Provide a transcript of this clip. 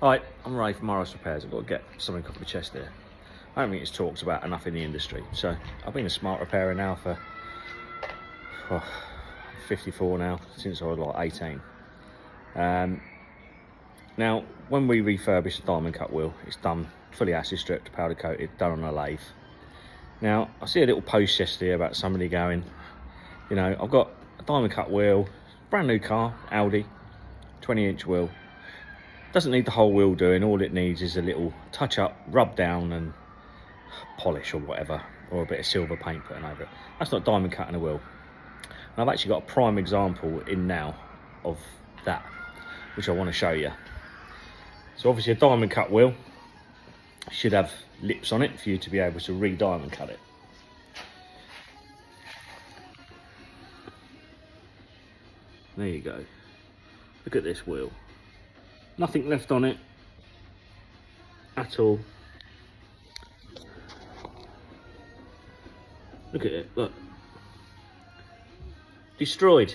Hi, I'm Ray from RS Repairs. I've got to get something off my chest here. I don't think it's talked about enough in the industry. So I've been a smart repairer now for 54 now, since I was like 18. Now, when we refurbish a diamond cut wheel, it's done fully acid stripped, powder coated, done on a lathe. Now, I see a little post yesterday about somebody going, you know, I've got a diamond cut wheel, brand new car, Audi, 20-inch wheel. Doesn't need the whole wheel doing, all it needs is a little touch up, rub down and polish or whatever, or a bit of silver paint put over it. That's not diamond cutting a wheel. And I've actually got a prime example in now of that, which I want to show you. So obviously a diamond cut wheel should have lips on it for you to be able to re-diamond cut it. There you go. Look at this wheel. Nothing left on it at all. Look at it, look. Destroyed.